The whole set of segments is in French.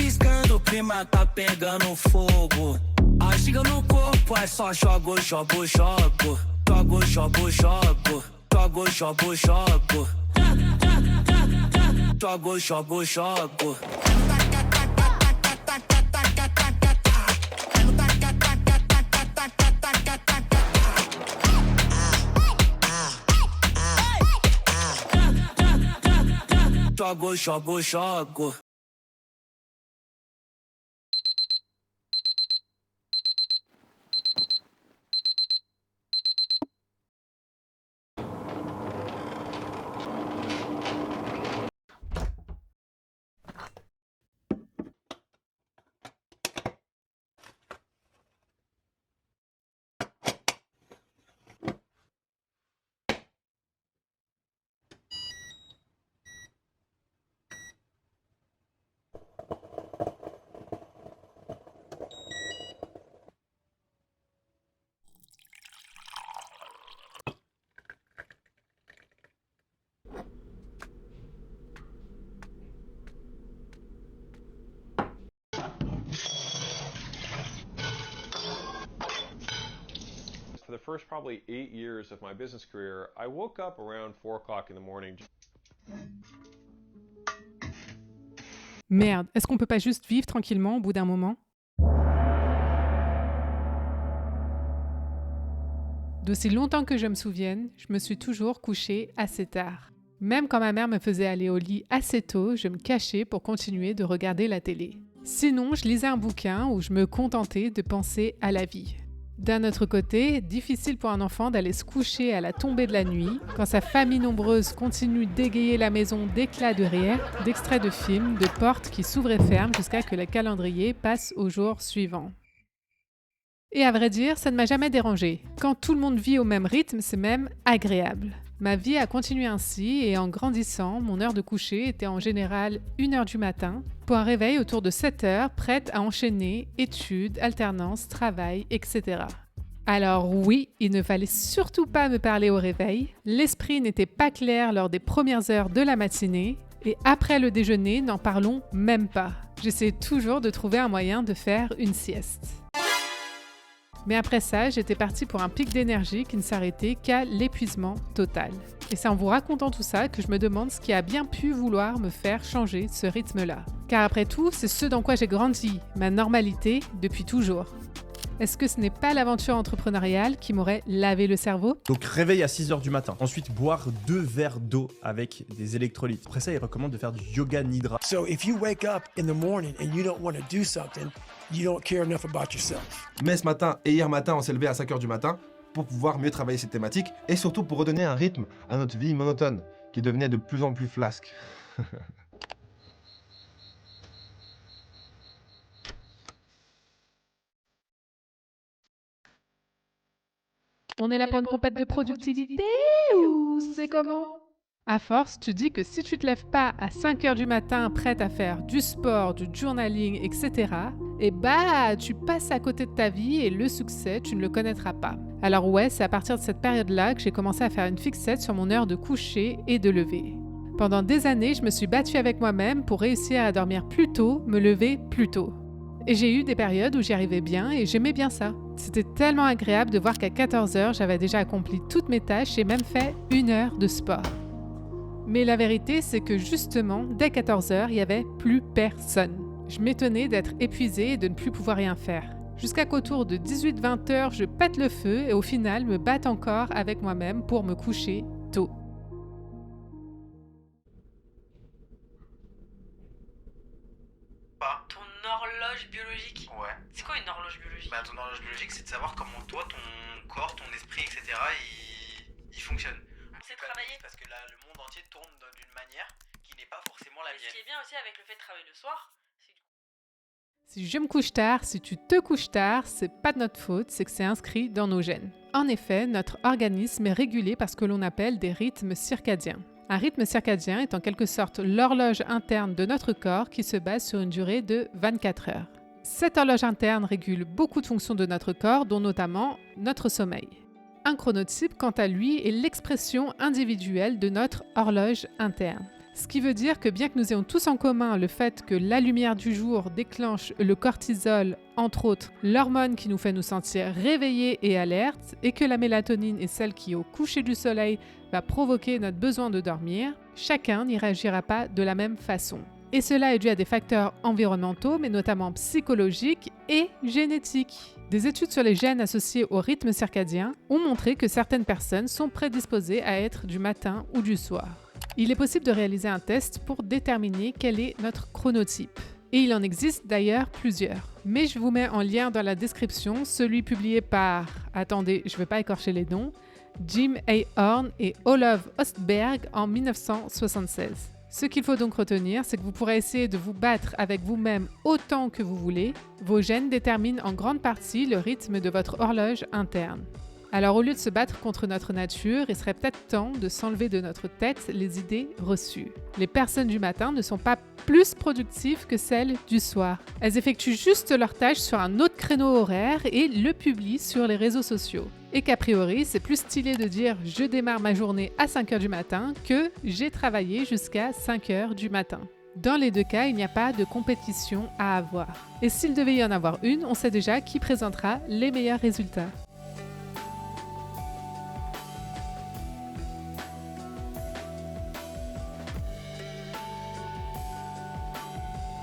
piscando, o clima tá pegando fogo. Agiga no corpo, é só jogo, jogo, jogo. Jogo, jogo, jogo. Jogo, jogo, jogo. Jogo, jogo, jogo. Jogo, jogo, jogo. For the first probably 8 years of my business career, I woke up around 4 o'clock in the morning. Merde, est-ce qu'on peut pas juste vivre tranquillement au bout d'un moment? D'aussi longtemps que je me souvienne, je me suis toujours couchée assez tard. Même quand ma mère me faisait aller au lit assez tôt, je me cachais pour continuer de regarder la télé. Sinon, je lisais un bouquin où je me contentais de penser à la vie. D'un autre côté, difficile pour un enfant d'aller se coucher à la tombée de la nuit, quand sa famille nombreuse continue d'égayer la maison d'éclats de rire, d'extraits de films, de portes qui s'ouvrent et ferment jusqu'à que le calendrier passe au jour suivant. Et à vrai dire, ça ne m'a jamais dérangée. Quand tout le monde vit au même rythme, c'est même agréable. Ma vie a continué ainsi et en grandissant, mon heure de coucher était en général 1h du matin, pour un réveil autour de 7h, prête à enchaîner études, alternance, travail, etc. Alors oui, il ne fallait surtout pas me parler au réveil, l'esprit n'était pas clair lors des premières heures de la matinée, et après le déjeuner, n'en parlons même pas. J'essayais toujours de trouver un moyen de faire une sieste. Mais après ça, j'étais partie pour un pic d'énergie qui ne s'arrêtait qu'à l'épuisement total. Et c'est en vous racontant tout ça que je me demande ce qui a bien pu vouloir me faire changer ce rythme-là. Car après tout, c'est ce dans quoi j'ai grandi, ma normalité depuis toujours. Est-ce que ce n'est pas l'aventure entrepreneuriale qui m'aurait lavé le cerveau? Donc réveil à 6h du matin. Ensuite, boire 2 verres d'eau avec des électrolytes. Après ça, il recommande de faire du yoga nidra. So if you wake up in the morning and you don't want to do something, you don't care enough about yourself. Mais ce matin et hier matin, on s'est levé à 5h du matin pour pouvoir mieux travailler cette thématique et surtout pour redonner un rythme à notre vie monotone qui devenait de plus en plus flasque. On est là pour une compète de productivité ou c'est comment? À force, tu dis que si tu te lèves pas à 5h du matin prête à faire du sport, du journaling, etc., et bah, tu passes à côté de ta vie et le succès, tu ne le connaîtras pas. Alors ouais, c'est à partir de cette période-là que j'ai commencé à faire une fixette sur mon heure de coucher et de lever. Pendant des années, je me suis battue avec moi-même pour réussir à dormir plus tôt, me lever plus tôt. Et j'ai eu des périodes où j'y arrivais bien et j'aimais bien ça. C'était tellement agréable de voir qu'à 14h, j'avais déjà accompli toutes mes tâches et même fait 1 heure de sport. Mais la vérité, c'est que justement, dès 14h, il n'y avait plus personne. Je m'étonnais d'être épuisée et de ne plus pouvoir rien faire. Jusqu'à qu'autour de 18-20h, je pète le feu et au final, me batte encore avec moi-même pour me coucher tôt. Ton horloge biologique? Ouais. C'est quoi une horloge biologique? Bah, ton horloge biologique, c'est de savoir comment toi, ton corps, ton esprit, etc., il fonctionne. C'est travailler. Parce que là, le monde entier tourne d'une manière qui n'est pas forcément la Et ce qui mienne. est bien aussi avec le fait de travailler le soir, c'est que Si je me couche tard, si tu te couches tard, c'est pas de notre faute, c'est que c'est inscrit dans nos gènes. En effet, notre organisme est régulé par ce que l'on appelle des rythmes circadiens. Un rythme circadien est en quelque sorte l'horloge interne de notre corps qui se base sur une durée de 24 heures. Cette horloge interne régule beaucoup de fonctions de notre corps, dont notamment notre sommeil. Un chronotype, quant à lui, est l'expression individuelle de notre horloge interne. Ce qui veut dire que bien que nous ayons tous en commun le fait que la lumière du jour déclenche le cortisol, entre autres, l'hormone qui nous fait nous sentir réveillés et alertes, et que la mélatonine est celle qui, au coucher du soleil, va provoquer notre besoin de dormir, chacun n'y réagira pas de la même façon. Et cela est dû à des facteurs environnementaux, mais notamment psychologiques et génétiques. Des études sur les gènes associés au rythme circadien ont montré que certaines personnes sont prédisposées à être du matin ou du soir. Il est possible de réaliser un test pour déterminer quel est notre chronotype. Et il en existe d'ailleurs plusieurs. Mais je vous mets en lien dans la description celui publié par, attendez, je ne vais pas écorcher les noms, Jim A. Horn et Olof Östberg en 1976. Ce qu'il faut donc retenir, c'est que vous pourrez essayer de vous battre avec vous-même autant que vous voulez. Vos gènes déterminent en grande partie le rythme de votre horloge interne. Alors au lieu de se battre contre notre nature, il serait peut-être temps de s'enlever de notre tête les idées reçues. Les personnes du matin ne sont pas plus productives que celles du soir. Elles effectuent juste leurs tâches sur un autre créneau horaire et le publient sur les réseaux sociaux. Et qu'a priori, c'est plus stylé de dire « je démarre ma journée à 5h du matin » que « j'ai travaillé jusqu'à 5h du matin ». Dans les deux cas, il n'y a pas de compétition à avoir. Et s'il devait y en avoir une, on sait déjà qui présentera les meilleurs résultats.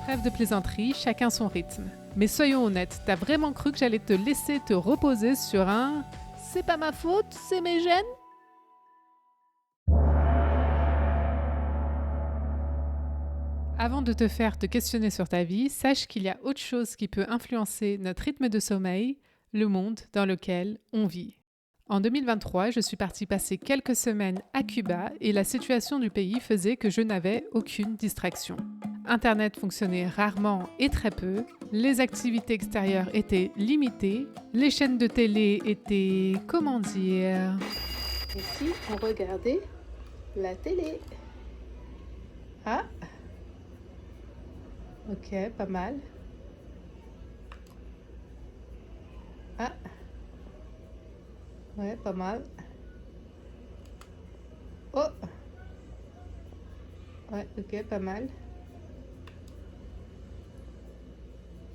Trêve de plaisanterie, chacun son rythme. Mais soyons honnêtes, t'as vraiment cru que j'allais te laisser te reposer sur un « c'est pas ma faute, c'est mes gènes » ? Avant de te faire te questionner sur ta vie, sache qu'il y a autre chose qui peut influencer notre rythme de sommeil, le monde dans lequel on vit. En 2023, je suis partie passer quelques semaines à Cuba et la situation du pays faisait que je n'avais aucune distraction. Internet fonctionnait rarement et très peu, les activités extérieures étaient limitées, les chaînes de télé étaient, comment dire... Ici, on regardait la télé. Ah, ok, pas mal. Ah, ouais, pas mal. Oh, ouais, ok, pas mal.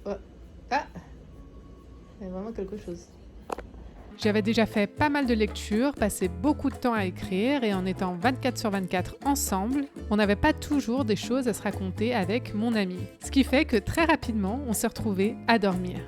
Oh. Ah, il y a vraiment quelque chose. J'avais déjà fait pas mal de lectures, passé beaucoup de temps à écrire et en étant 24/24 ensemble, on n'avait pas toujours des choses à se raconter avec mon ami. Ce qui fait que très rapidement, on s'est retrouvés à dormir.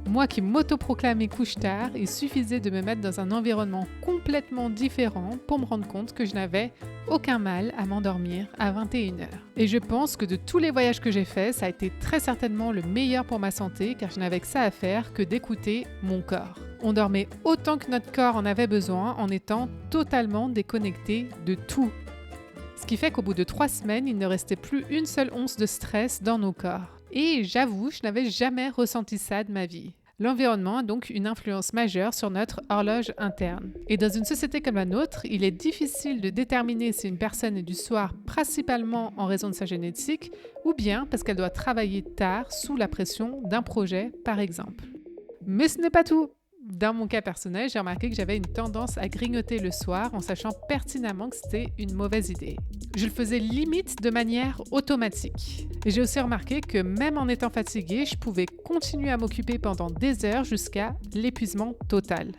Moi qui m'autoproclamais couche-tard, il suffisait de me mettre dans un environnement complètement différent pour me rendre compte que je n'avais aucun mal à m'endormir à 21h. Et je pense que de tous les voyages que j'ai faits, ça a été très certainement le meilleur pour ma santé car je n'avais que ça à faire que d'écouter mon corps. On dormait autant que notre corps en avait besoin en étant totalement déconnecté de tout. Ce qui fait qu'au bout de 3 semaines, il ne restait plus une seule once de stress dans nos corps. Et j'avoue, je n'avais jamais ressenti ça de ma vie. L'environnement a donc une influence majeure sur notre horloge interne. Et dans une société comme la nôtre, il est difficile de déterminer si une personne est du soir principalement en raison de sa génétique ou bien parce qu'elle doit travailler tard sous la pression d'un projet, par exemple. Mais ce n'est pas tout. Dans mon cas personnel, j'ai remarqué que j'avais une tendance à grignoter le soir en sachant pertinemment que c'était une mauvaise idée. Je le faisais limite de manière automatique. Et j'ai aussi remarqué que même en étant fatiguée, je pouvais continuer à m'occuper pendant des heures jusqu'à l'épuisement total.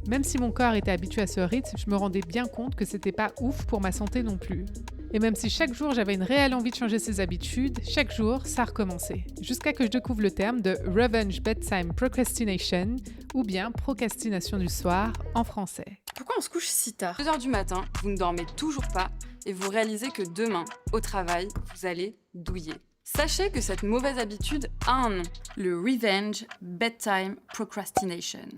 Même si mon corps était habitué à ce rythme, je me rendais bien compte que c'était pas ouf pour ma santé non plus. Et même si chaque jour j'avais une réelle envie de changer ses habitudes, chaque jour ça recommençait. Jusqu'à que je découvre le terme de Revenge Bedtime Procrastination ou bien procrastination du soir en français. Pourquoi on se couche si tard ? 2h du matin, vous ne dormez toujours pas et vous réalisez que demain, au travail, vous allez douiller. Sachez que cette mauvaise habitude a un nom, le Revenge Bedtime Procrastination.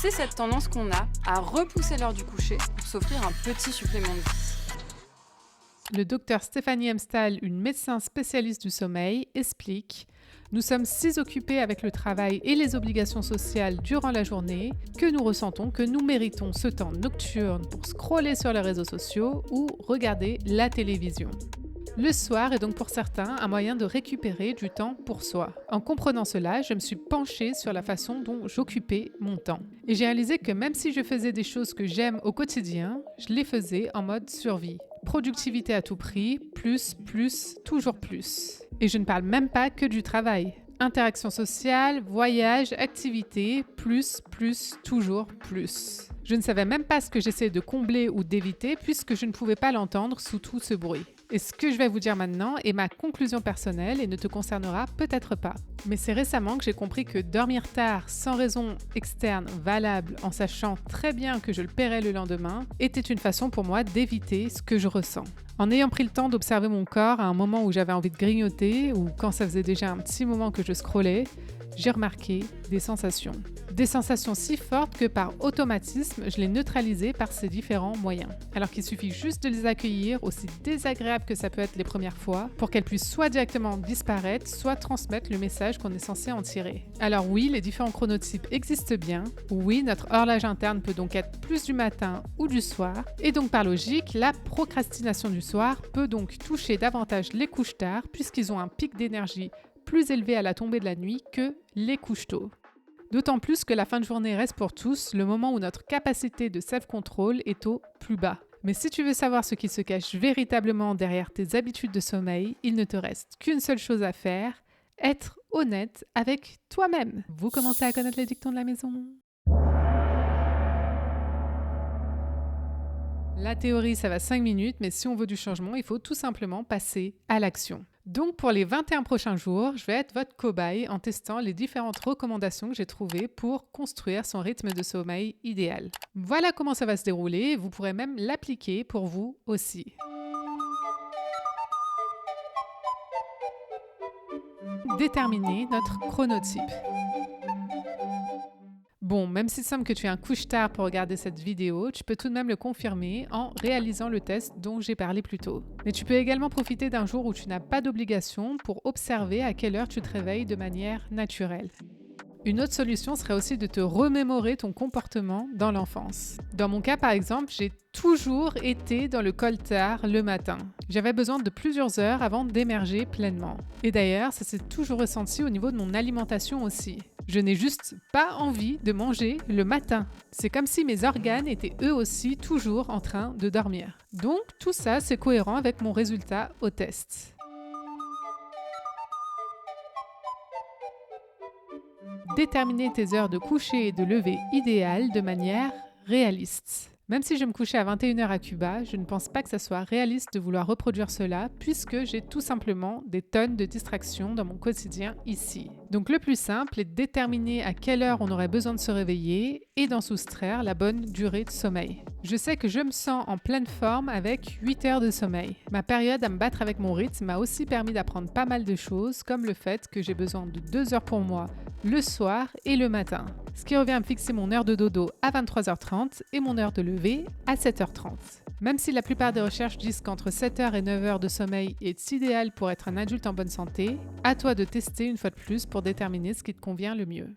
C'est cette tendance qu'on a à repousser l'heure du coucher pour s'offrir un petit supplément de vie. Le docteur Stéphanie Hemstall, une médecin spécialiste du sommeil, explique « Nous sommes si occupés avec le travail et les obligations sociales durant la journée que nous ressentons que nous méritons ce temps nocturne pour scroller sur les réseaux sociaux ou regarder la télévision. » Le soir est donc pour certains un moyen de récupérer du temps pour soi. En comprenant cela, je me suis penchée sur la façon dont j'occupais mon temps. Et j'ai réalisé que même si je faisais des choses que j'aime au quotidien, je les faisais en mode survie. productivité à tout prix, plus, toujours plus. Et je ne parle même pas que du travail. Interaction sociale, voyage, activité, plus, toujours plus. Je ne savais même pas ce que j'essayais de combler ou d'éviter puisque je ne pouvais pas l'entendre sous tout ce bruit. Et ce que je vais vous dire maintenant est ma conclusion personnelle et ne te concernera peut-être pas. Mais c'est récemment que j'ai compris que dormir tard sans raison externe valable en sachant très bien que je le paierais le lendemain était une façon pour moi d'éviter ce que je ressens. En ayant pris le temps d'observer mon corps à un moment où j'avais envie de grignoter ou quand ça faisait déjà un petit moment que je scrollais, j'ai remarqué des sensations. Des sensations si fortes que par automatisme, je les neutralisais par ces différents moyens. Alors qu'il suffit juste de les accueillir, aussi désagréables que ça peut être les premières fois, pour qu'elles puissent soit directement disparaître, soit transmettre le message qu'on est censé en tirer. Alors oui, les différents chronotypes existent bien. Oui, notre horloge interne peut donc être plus du matin ou du soir. Et donc par logique, la procrastination du soir peut donc toucher davantage les couches tard, puisqu'ils ont un pic d'énergie plus élevé à la tombée de la nuit que les couches tôt. D'autant plus que la fin de journée reste pour tous le moment où notre capacité de self-control est au plus bas. Mais si tu veux savoir ce qui se cache véritablement derrière tes habitudes de sommeil, il ne te reste qu'une seule chose à faire, être honnête avec toi-même. Vous commencez à connaître les dictons de la maison? La théorie, ça va 5 minutes, mais si on veut du changement, il faut tout simplement passer à l'action. Donc pour les 21 prochains jours, je vais être votre cobaye en testant les différentes recommandations que j'ai trouvées pour construire son rythme de sommeil idéal. Voilà comment ça va se dérouler, vous pourrez même l'appliquer pour vous aussi. Déterminer notre chronotype. Bon, même s'il semble que tu es un couche-tard pour regarder cette vidéo, tu peux tout de même le confirmer en réalisant le test dont j'ai parlé plus tôt. Mais tu peux également profiter d'un jour où tu n'as pas d'obligation pour observer à quelle heure tu te réveilles de manière naturelle. Une autre solution serait aussi de te remémorer ton comportement dans l'enfance. Dans mon cas, par exemple, j'ai toujours été dans le coltard le matin. J'avais besoin de plusieurs heures avant d'émerger pleinement. Et d'ailleurs, ça s'est toujours ressenti au niveau de mon alimentation aussi. Je n'ai juste pas envie de manger le matin. C'est comme si mes organes étaient eux aussi toujours en train de dormir. Donc tout ça, c'est cohérent avec mon résultat au test. Déterminer tes heures de coucher et de lever idéales de manière réaliste. Même si je me couchais à 21h à Cuba, je ne pense pas que ça soit réaliste de vouloir reproduire cela puisque j'ai tout simplement des tonnes de distractions dans mon quotidien ici. Donc le plus simple est de déterminer à quelle heure on aurait besoin de se réveiller et d'en soustraire la bonne durée de sommeil. Je sais que je me sens en pleine forme avec 8 heures de sommeil. Ma période à me battre avec mon rythme m'a aussi permis d'apprendre pas mal de choses comme le fait que j'ai besoin de 2 heures pour moi le soir et le matin. Ce qui revient à me fixer mon heure de dodo à 23h30 et mon heure de lever à 7h30. Même si la plupart des recherches disent qu'entre 7h et 9h de sommeil est idéal pour être un adulte en bonne santé, à toi de tester une fois de plus pour déterminer ce qui te convient le mieux.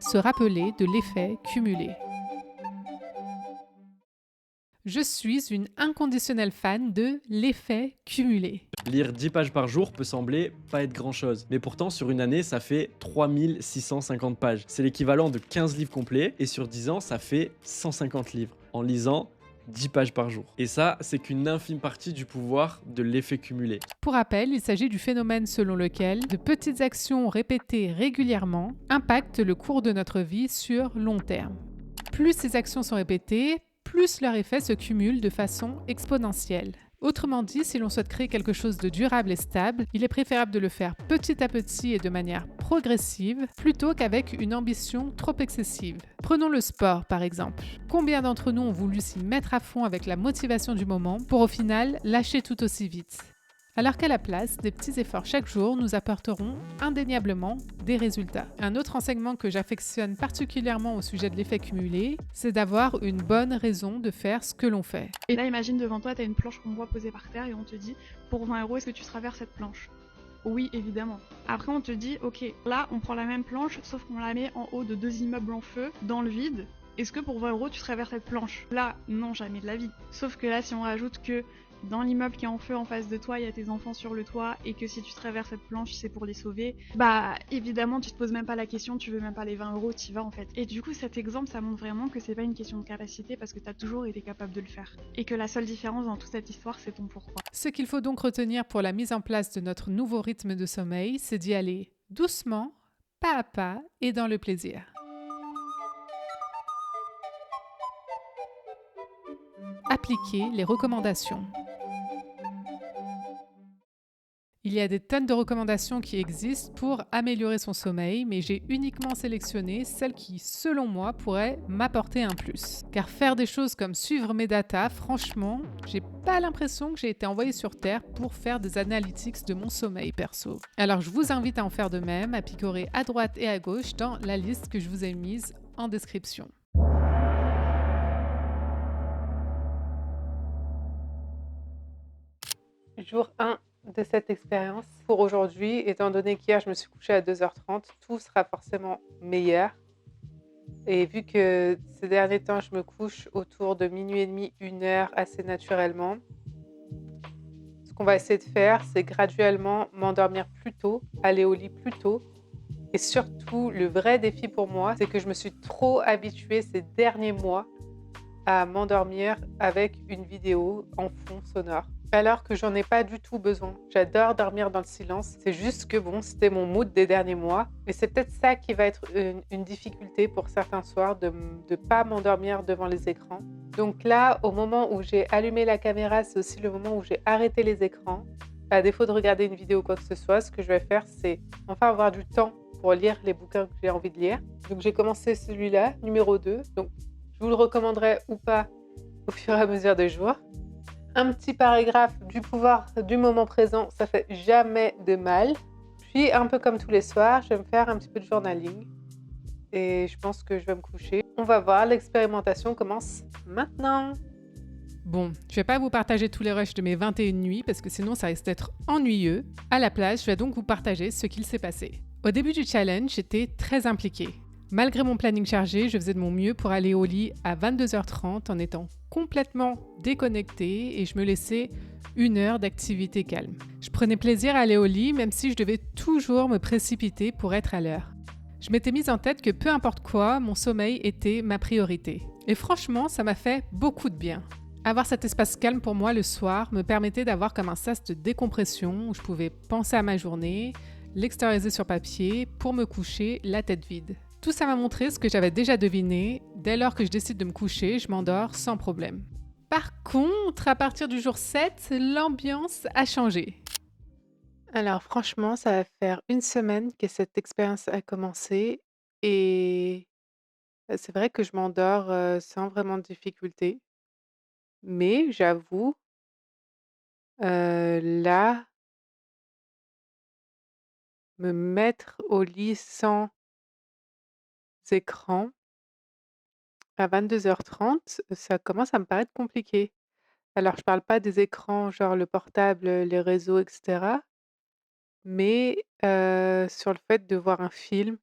Se rappeler de l'effet cumulé. Je suis une inconditionnelle fan de l'effet cumulé. Lire 10 pages par jour peut sembler pas être grand chose, mais pourtant sur une année ça fait 3650 pages. C'est l'équivalent de 15 livres complets et sur 10 ans ça fait 150 livres en lisant 10 pages par jour. Et ça, c'est qu'une infime partie du pouvoir de l'effet cumulé. Pour rappel, il s'agit du phénomène selon lequel de petites actions répétées régulièrement impactent le cours de notre vie sur long terme. Plus ces actions sont répétées, plus leur effet se cumule de façon exponentielle. Autrement dit, si l'on souhaite créer quelque chose de durable et stable, il est préférable de le faire petit à petit et de manière progressive, plutôt qu'avec une ambition trop excessive. Prenons le sport, par exemple. Combien d'entre nous ont voulu s'y mettre à fond avec la motivation du moment pour au final lâcher tout aussi vite ? Alors qu'à la place, des petits efforts chaque jour nous apporteront indéniablement des résultats. Un autre enseignement que j'affectionne particulièrement au sujet de l'effet cumulé, c'est d'avoir une bonne raison de faire ce que l'on fait. Et là, imagine devant toi, tu as une planche qu'on voit posée par terre et on te dit, pour 20 €, est-ce que tu traverses cette planche ? Oui, évidemment. Après, on te dit, ok, là, on prend la même planche, sauf qu'on la met en haut de 2 immeubles en feu, dans le vide. Est-ce que pour 20 € tu traverses cette planche ? Là, non, jamais de la vie. Sauf que là, si on rajoute que dans l'immeuble qui est en feu en face de toi, il y a tes enfants sur le toit et que si tu traverses cette planche, c'est pour les sauver, bah évidemment tu te poses même pas la question, tu veux même pas les 20 €, t'y vas en fait. Et du coup cet exemple ça montre vraiment que c'est pas une question de capacité parce que t'as toujours été capable de le faire. Et que la seule différence dans toute cette histoire c'est ton pourquoi. Ce qu'il faut donc retenir pour la mise en place de notre nouveau rythme de sommeil, c'est d'y aller doucement, pas à pas et dans le plaisir. Appliquer les recommandations. Il y a des tonnes de recommandations qui existent pour améliorer son sommeil, mais j'ai uniquement sélectionné celles qui, selon moi, pourraient m'apporter un plus. Car faire des choses comme suivre mes datas, franchement, j'ai pas l'impression que j'ai été envoyée sur Terre pour faire des analytics de mon sommeil perso. Alors je vous invite à en faire de même, à picorer à droite et à gauche dans la liste que je vous ai mise en description. Jour 1 de cette expérience pour aujourd'hui, étant donné qu'hier je me suis couchée à 2h30, tout sera forcément meilleur. Et vu que ces derniers temps je me couche autour de minuit et demi, 1h assez naturellement, ce qu'on va essayer de faire, c'est graduellement m'endormir plus tôt, aller au lit plus tôt. Et surtout, le vrai défi pour moi, c'est que je me suis trop habituée ces derniers mois à m'endormir avec une vidéo en fond sonore. Alors que j'en ai pas du tout besoin. J'adore dormir dans le silence. C'est juste que bon, c'était mon mood des derniers mois. Et c'est peut-être ça qui va être une difficulté pour certains soirs, de ne pas m'endormir devant les écrans. Donc là, au moment où j'ai allumé la caméra, c'est aussi le moment où j'ai arrêté les écrans. À défaut de regarder une vidéo ou quoi que ce soit, ce que je vais faire, c'est enfin avoir du temps pour lire les bouquins que j'ai envie de lire. Donc j'ai commencé celui-là, numéro 2. Donc je vous le recommanderai ou pas au fur et à mesure des jours. Un petit paragraphe du pouvoir du moment présent, ça fait jamais de mal. Puis un peu comme tous les soirs, je vais me faire un petit peu de journaling. Et je pense que je vais me coucher. On va voir, l'expérimentation commence maintenant. Bon, je vais pas vous partager tous les rushs de mes 21 nuits parce que sinon ça risque d'être ennuyeux. À la place, je vais donc vous partager ce qu'il s'est passé. Au début du challenge, j'étais très impliquée. Malgré mon planning chargé, je faisais de mon mieux pour aller au lit à 22h30 en étant complètement déconnectée et je me laissais 1 heure d'activité calme. Je prenais plaisir à aller au lit même si je devais toujours me précipiter pour être à l'heure. Je m'étais mise en tête que peu importe quoi, mon sommeil était ma priorité. Et franchement, ça m'a fait beaucoup de bien. Avoir cet espace calme pour moi le soir me permettait d'avoir comme un sas de décompression où je pouvais penser à ma journée, l'extérioriser sur papier pour me coucher la tête vide. Tout ça m'a montré ce que j'avais déjà deviné. Dès lors que je décide de me coucher, je m'endors sans problème. Par contre, à partir du jour 7, l'ambiance a changé. Alors franchement, ça va faire 1 semaine que cette expérience a commencé et c'est vrai que je m'endors sans vraiment de difficulté. Mais j'avoue, là, me mettre au lit sans écran à 22h30, ça commence à me paraître compliqué. Alors je parle pas des écrans genre le portable, les réseaux et cetera, mais sur le fait de voir un film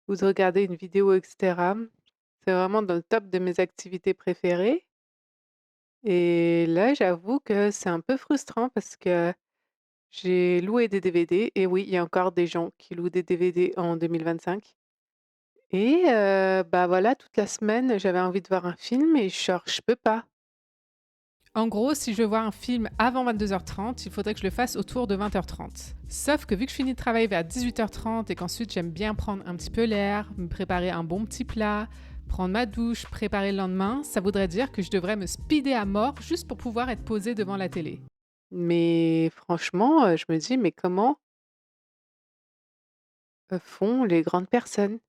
ou de regarder une vidéo et cetera. C'est vraiment dans le top de mes activités préférées et là, j'avoue que c'est un peu frustrant parce que j'ai loué des DVD et oui, il y a encore des gens qui louent des DVD en 2025 et bah, voilà, toute la semaine, j'avais envie de voir un film et genre je peux pas. En gros, si je veux voir un film avant 22h30, il faudrait que je le fasse autour de 20h30. Sauf que vu que je finis de travailler vers 18h30 et qu'ensuite j'aime bien prendre un petit peu l'air, me préparer un bon petit plat, prendre ma douche, préparer le lendemain, ça voudrait dire que je devrais me speeder à mort juste pour pouvoir être posée devant la télé. Mais franchement, je me dis, mais comment font les grandes personnes?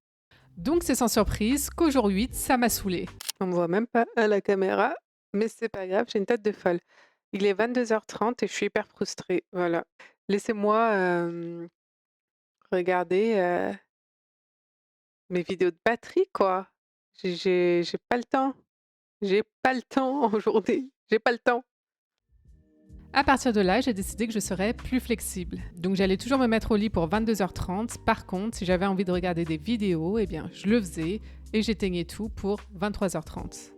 Donc c'est sans surprise qu'au jour 8, ça m'a saoulée. On me voit même pas à la caméra. Mais c'est pas grave, j'ai une tête de folle. Il est 22h30 et je suis hyper frustrée, voilà. Laissez-moi, regarder, mes vidéos de batterie, quoi. J'ai pas le temps. J'ai pas le temps aujourd'hui. J'ai pas le temps. À partir de là, j'ai décidé que je serais plus flexible. Donc j'allais toujours me mettre au lit pour 22h30. Par contre, si j'avais envie de regarder des vidéos, eh bien, je le faisais et j'éteignais tout pour 23h30.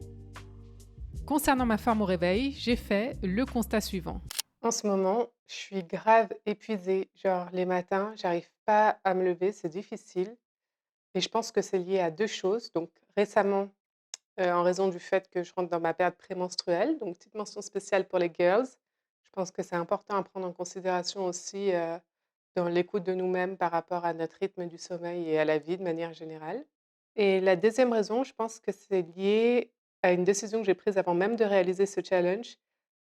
Concernant ma forme au réveil, j'ai fait le constat suivant. En ce moment, je suis grave épuisée. Genre, les matins, j'arrive pas à me lever, c'est difficile. Et je pense que c'est lié à 2 choses. Donc récemment, en raison du fait que je rentre dans ma période prémenstruelle, donc petite mention spéciale pour les girls. Je pense que c'est important à prendre en considération aussi, dans l'écoute de nous-mêmes par rapport à notre rythme du sommeil et à la vie de manière générale. Et la deuxième raison, je pense que c'est lié à une décision que j'ai prise avant même de réaliser ce challenge,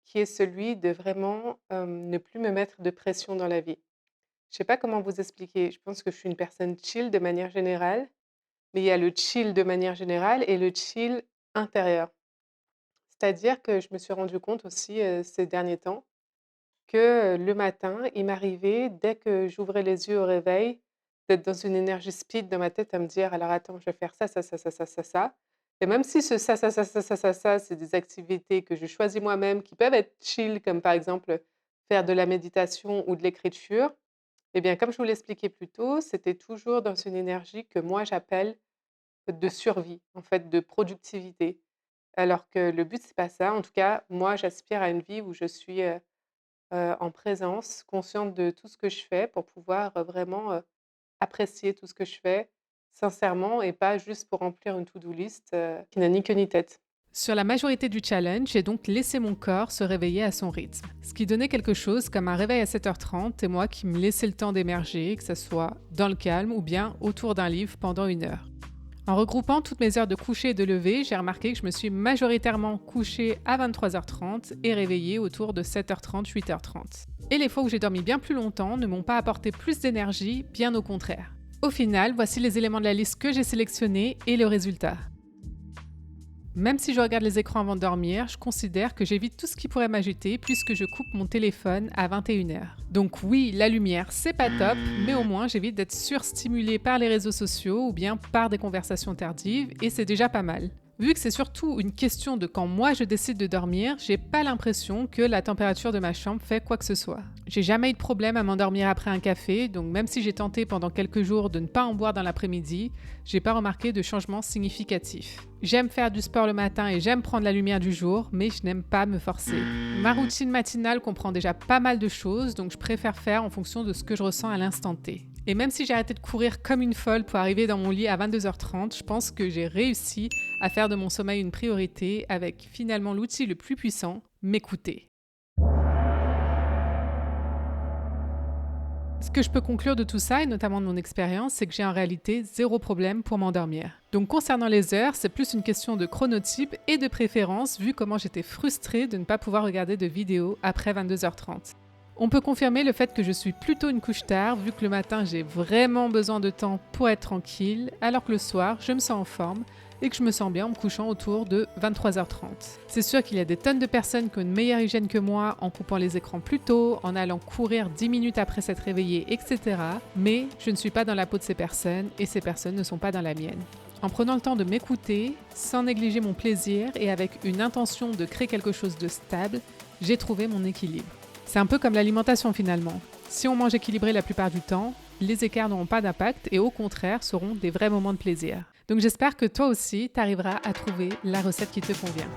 qui est celui de vraiment, ne plus me mettre de pression dans la vie. Je sais pas comment vous expliquer. Je pense que je suis une personne chill de manière générale, mais il y a le chill de manière générale et le chill intérieur. C'est-à-dire que je me suis rendu compte aussi, ces derniers temps que, le matin, il m'arrivait dès que j'ouvrais les yeux au réveil, d'être dans une énergie speed dans ma tête à me dire: «Alors attends, je vais faire ça, ça, ça, ça, ça, ça, ça». Et même si ce ça, ça, ça, ça, ça, ça, c'est des activités que je choisis moi-même, qui peuvent être chill, comme par exemple, faire de la méditation ou de l'écriture, et bien, comme je vous l'expliquais plus tôt, c'était toujours dans une énergie que moi j'appelle de survie, en fait, de productivité. Alors que le but, c'est pas ça. En tout cas, moi, j'aspire à une vie où je suis, en présence, consciente de tout ce que je fais pour pouvoir, vraiment, apprécier tout ce que je fais sincèrement et pas juste pour remplir une to-do list, qui n'a ni queue ni tête. Sur la majorité du challenge, j'ai donc laissé mon corps se réveiller à son rythme, ce qui donnait quelque chose comme un réveil à 7h30 et moi qui me laissais le temps d'émerger, que ce soit dans le calme ou bien autour d'un livre pendant 1 heure. En regroupant toutes mes heures de coucher et de lever, j'ai remarqué que je me suis majoritairement couchée à 23h30 et réveillée autour de 7h30, 8h30. Et les fois où j'ai dormi bien plus longtemps ne m'ont pas apporté plus d'énergie, bien au contraire. Au final, voici les éléments de la liste que j'ai sélectionnés et le résultat. Même si je regarde les écrans avant de dormir, je considère que j'évite tout ce qui pourrait m'agiter puisque je coupe mon téléphone à 21h. Donc oui, la lumière, c'est pas top, mais au moins j'évite d'être surstimulée par les réseaux sociaux ou bien par des conversations tardives et c'est déjà pas mal. Vu que c'est surtout une question de quand moi je décide de dormir, j'ai pas l'impression que la température de ma chambre fait quoi que ce soit. J'ai jamais eu de problème à m'endormir après un café, donc même si j'ai tenté pendant quelques jours de ne pas en boire dans l'après-midi, j'ai pas remarqué de changement significatif. J'aime faire du sport le matin et j'aime prendre la lumière du jour, mais je n'aime pas me forcer. Ma routine matinale comprend déjà pas mal de choses, donc je préfère faire en fonction de ce que je ressens à l'instant T. Et même si j'ai arrêté de courir comme une folle pour arriver dans mon lit à 22h30, je pense que j'ai réussi à faire de mon sommeil une priorité avec finalement l'outil le plus puissant, m'écouter. Ce que je peux conclure de tout ça, et notamment de mon expérience, c'est que j'ai en réalité 0 problème pour m'endormir. Donc concernant les heures, c'est plus une question de chronotype et de préférence, vu comment j'étais frustrée de ne pas pouvoir regarder de vidéos après 22h30. On peut confirmer le fait que je suis plutôt une couche tard, vu que le matin j'ai vraiment besoin de temps pour être tranquille, alors que le soir je me sens en forme et que je me sens bien en me couchant autour de 23h30. C'est sûr qu'il y a des tonnes de personnes qui ont une meilleure hygiène que moi en coupant les écrans plus tôt, en allant courir 10 minutes après s'être réveillé, etc. Mais je ne suis pas dans la peau de ces personnes et ces personnes ne sont pas dans la mienne. En prenant le temps de m'écouter, sans négliger mon plaisir et avec une intention de créer quelque chose de stable, j'ai trouvé mon équilibre. C'est un peu comme l'alimentation finalement. Si on mange équilibré la plupart du temps, les écarts n'auront pas d'impact et au contraire seront des vrais moments de plaisir. Donc j'espère que toi aussi, tu arriveras à trouver la recette qui te convient.